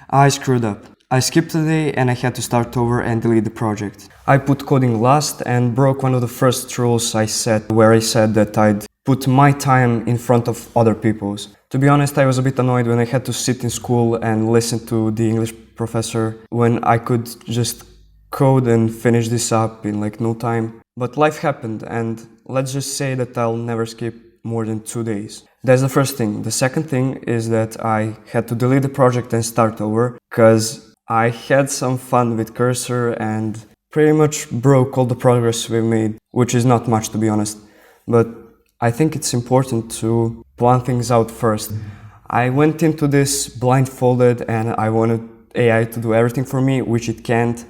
I screwed up. I skipped a day and I had to start over and delete the project. I put coding last and broke one of the first rules I set, where I said that I'd put my time in front of other people's. To be honest, I was a bit annoyed when I had to sit in school and listen to the English professor when I could just code and finish this up in like no time. But life happened, and let's just say that I'll never skip more than 2 days. That's the first thing. The second thing is that I had to delete the project and start over because I had some fun with Cursor and pretty much broke all the progress we've made, which is not much to be honest. But I think it's important to plan things out first. I went into this blindfolded and I wanted AI to do everything for me, which it can't.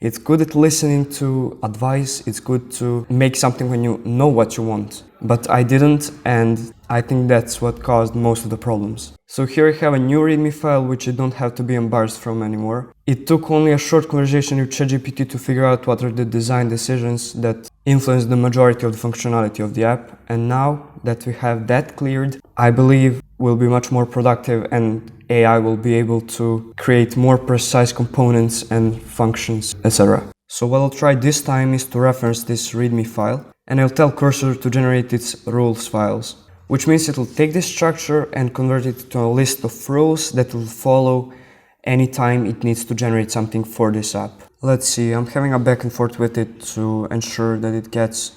It's good at listening to advice, it's good to make something when you know what you want. But I didn't, and I think that's what caused most of the problems. So here I have a new README file which I don't have to be embarrassed from anymore. It took only a short conversation with ChatGPT to figure out what are the design decisions that influence the majority of the functionality of the app. And now that we have that cleared, I believe we'll be much more productive and AI will be able to create more precise components and functions, etc. So what I'll try this time is to reference this README file, and I'll tell Cursor to generate its rules files, which means it will take this structure and convert it to a list of rules that will follow anytime it needs to generate something for this app. Let's see, I'm having a back and forth with it to ensure that it gets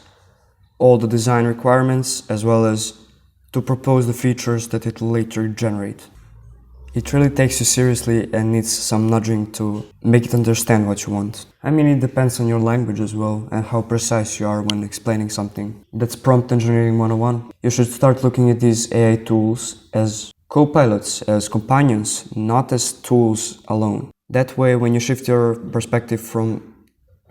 all the design requirements as well as to propose the features that it will later generate. It really takes you seriously and needs some nudging to make it understand what you want. I mean, it depends on your language as well and how precise you are when explaining something. That's prompt engineering 101. You should start looking at these AI tools as co-pilots, as companions, not as tools alone. That way, when you shift your perspective from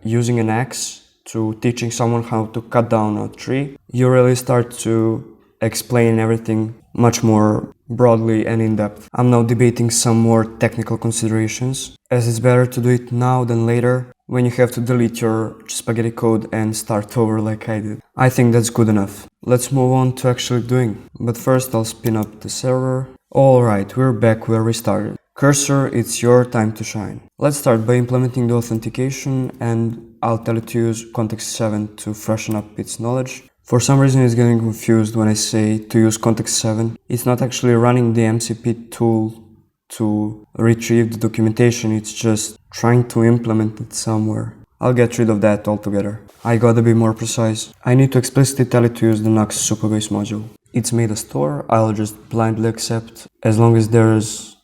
using an axe to teaching someone how to cut down a tree, you really start to explain everything much more broadly and in depth. I'm now debating some more technical considerations, as it's better to do it now than later when you have to delete your spaghetti code and start over like I did. I think that's good enough. Let's move on to actually doing. But first I'll spin up the server. Alright, we're back where we started. Cursor, it's your time to shine. Let's start by implementing the authentication, and I'll tell it to use context 7 to freshen up its knowledge. For some reason it's getting confused when I say to use context 7. It's not actually running the MCP tool to retrieve the documentation, it's just trying to implement it somewhere. I'll get rid of that altogether. I gotta be more precise. I need to explicitly tell it to use the Nux Supabase module. It's made a store, I'll just blindly accept as long as there's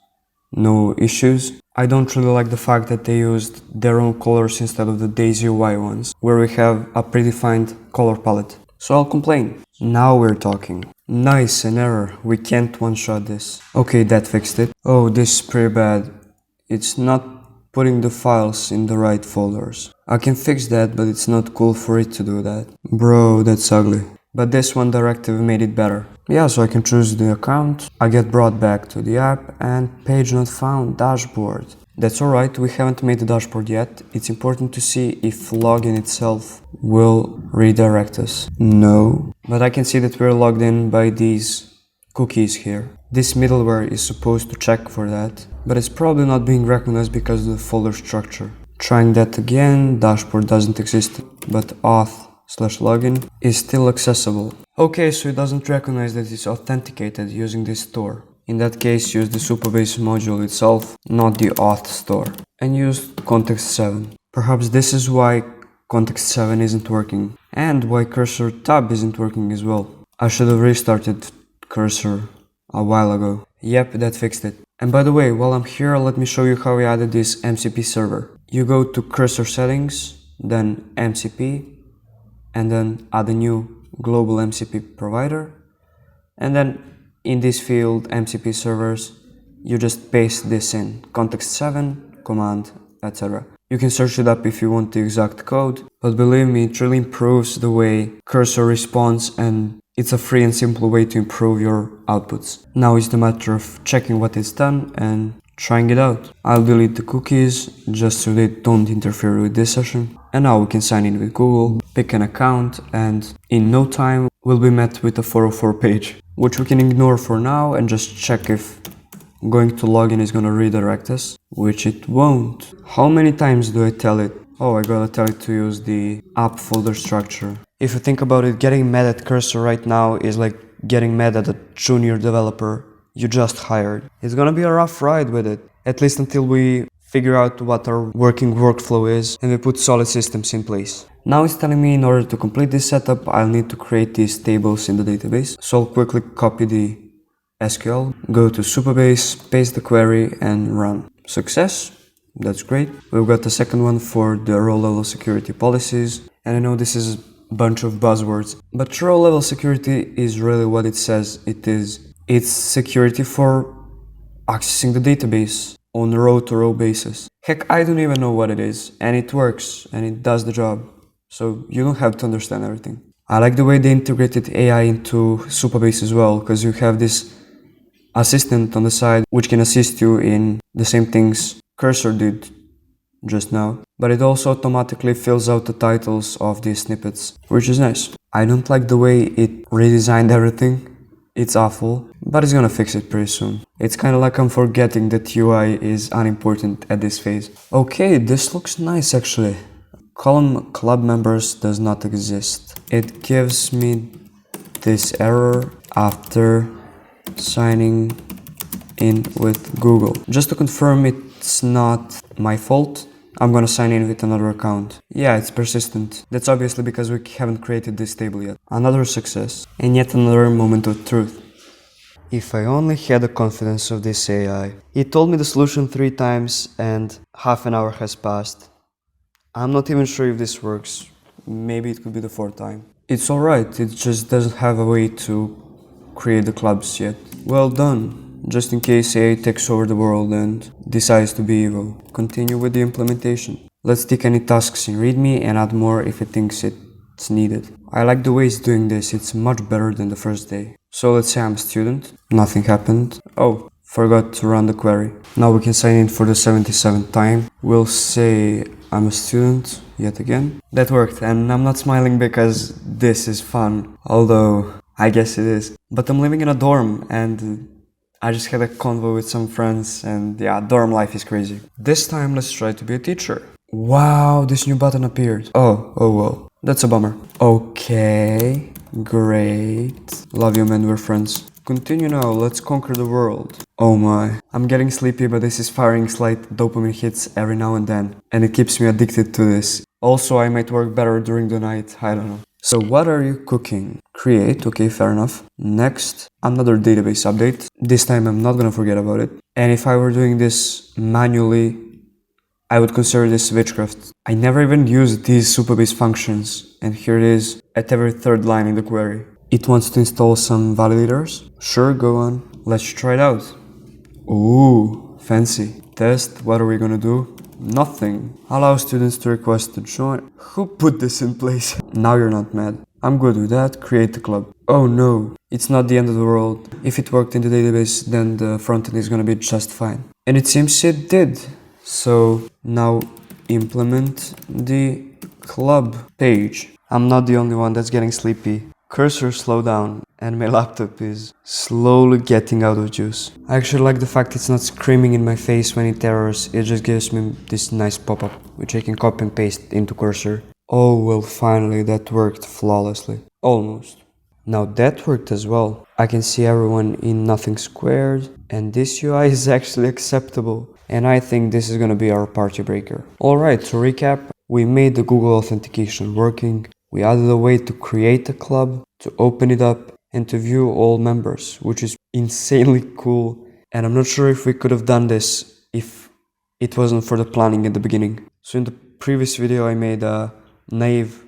no issues. I don't really like the fact that they used their own colors instead of the Daisy UI ones, where we have a predefined color palette. So I'll complain. Now we're talking. Nice, an error. We can't one-shot this. Okay, that fixed it. Oh, this is pretty bad. It's not putting the files in the right folders. I can fix that, but it's not cool for it to do that. Bro, that's ugly. But this one directive made it better. Yeah, so I can choose the account. I get brought back to the app and page not found dashboard. That's alright, we haven't made the dashboard yet. It's important to see if login itself will redirect us. No. But I can see that we're logged in by these cookies here. This middleware is supposed to check for that, but it's probably not being recognized because of the folder structure. Trying that again, dashboard doesn't exist, but auth/login is still accessible. Okay, so it doesn't recognize that it's authenticated using this store. In that case, use the Supabase module itself, not the auth store, and use context 7. Perhaps this is why context 7 isn't working, and why cursor tab isn't working as well. I should have restarted cursor a while ago. Yep, that fixed it. And by the way, while I'm here, let me show you how we added this MCP server. You go to cursor settings, then MCP, and then add a new global MCP provider, and then in this field, MCP servers, you just paste this in, context 7, command, etc. You can search it up if you want the exact code, but believe me, it really improves the way cursor responds, and it's a free and simple way to improve your outputs. Now it's the matter of checking what it's done and trying it out. I'll delete the cookies just so they don't interfere with this session. And now we can sign in with Google, pick an account, and in no time we'll be met with a 404 page, which we can ignore for now and just check if going to login is gonna redirect us, which it won't. How many times do I tell it? Oh, I gotta tell it to use the app folder structure. If you think about it, getting mad at Cursor right now is like getting mad at a junior developer you just hired. It's gonna be a rough ride with it, at least until we figure out what our working workflow is and we put solid systems in place. Now it's telling me in order to complete this setup, I'll need to create these tables in the database. So I'll quickly copy the SQL, go to Supabase, paste the query and run. Success. That's great. We've got the second one for the row level security policies. And I know this is a bunch of buzzwords, but row level security is really what it says it is. It's security for accessing the database on a row-to-row basis. Heck, I don't even know what it is, and it works, and it does the job. So you don't have to understand everything. I like the way they integrated AI into Supabase as well, because you have this assistant on the side which can assist you in the same things Cursor did just now, but it also automatically fills out the titles of these snippets, which is nice. I don't like the way it redesigned everything. It's awful, but it's gonna fix it pretty soon. It's kinda like I'm forgetting that UI is unimportant at this phase. Okay, this looks nice actually. Column club members does not exist. It gives me this error after signing in with Google. Just to confirm it's not my fault, I'm gonna sign in with another account. Yeah, it's persistent. That's obviously because we haven't created this table yet. Another success, and yet another moment of truth. If I only had the confidence of this AI. It told me the solution 3 times and half an hour has passed. I'm not even sure if this works. Maybe it could be the 4th time. It's alright, it just doesn't have a way to create the clubs yet. Well done. Just in case AI takes over the world and decides to be evil. Continue with the implementation. Let's tick any tasks in README and add more if it thinks it's needed. I like the way it's doing this, it's much better than the first day. So let's say I'm a student, nothing happened. Oh, forgot to run the query. Now we can sign in for the 77th time. We'll say I'm a student yet again. That worked, and I'm not smiling because this is fun, although I guess it is. But I'm living in a dorm and I just had a convo with some friends and yeah, dorm life is crazy. This time let's try to be a teacher. Wow, this new button appeared. Oh well, that's a bummer. Okay, great. Love you man, we're friends. Continue now, let's conquer the world. Oh my, I'm getting sleepy, but this is firing slight dopamine hits every now and then, and it keeps me addicted to this. Also, I might work better during the night, I don't know. So what are you cooking? Create, okay, fair enough. Next, another database update. This time I'm not gonna forget about it. And if I were doing this manually, I would consider this witchcraft. I never even used these Supabase functions, and here it is at every 3rd line in the query. It wants to install some validators. Sure, go on. Let's try it out. Ooh, fancy. Test, what are we gonna do? Nothing. Allow students to request to join. Who put this in place? Now you're not mad. I'm good with that. Create the club. Oh no, it's not the end of the world. If it worked in the database, then the frontend is gonna be just fine. And it seems it did. So now implement the club page. I'm not the only one that's getting sleepy. Cursor, slow down, and my laptop is slowly getting out of juice. I actually like the fact it's not screaming in my face when it errors, it just gives me this nice pop-up, which I can copy and paste into Cursor. Oh well, finally that worked flawlessly. Almost. Now that worked as well. I can see everyone in nothing squared, and this UI is actually acceptable. And I think this is gonna be our party breaker. Alright, to recap, we made the Google authentication working. We added a way to create a club, to open it up, and to view all members, which is insanely cool. And I'm not sure if we could have done this if it wasn't for the planning at the beginning. So in the previous video I made a naive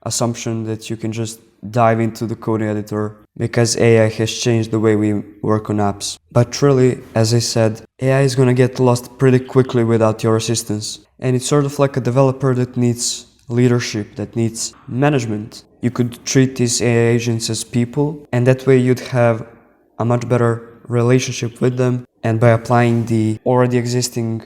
assumption that you can just dive into the code editor because AI has changed the way we work on apps. But really, as I said, AI is gonna get lost pretty quickly without your assistance. And it's sort of like a developer that needs leadership, that needs management. You could treat these AI agents as people, and that way you'd have a much better relationship with them. And by applying the already existing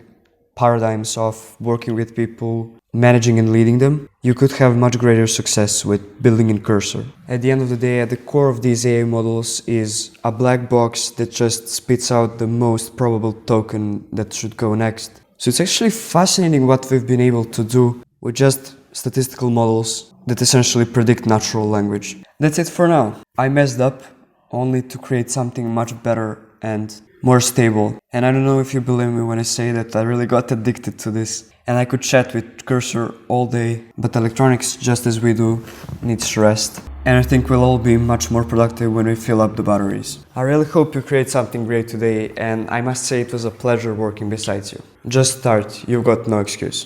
paradigms of working with people, managing and leading them, you could have much greater success with building in Cursor. At the end of the day, at the core of these AI models is a black box that just spits out the most probable token that should go next. So it's actually fascinating what we've been able to do with just statistical models that essentially predict natural language. That's it for now. I messed up only to create something much better and more stable. And I don't know if you believe me when I say that I really got addicted to this. And I could chat with Cursor all day, but electronics, just as we do, needs rest. And I think we'll all be much more productive when we fill up the batteries. I really hope you create something great today, and I must say it was a pleasure working beside you. Just start, you've got no excuse.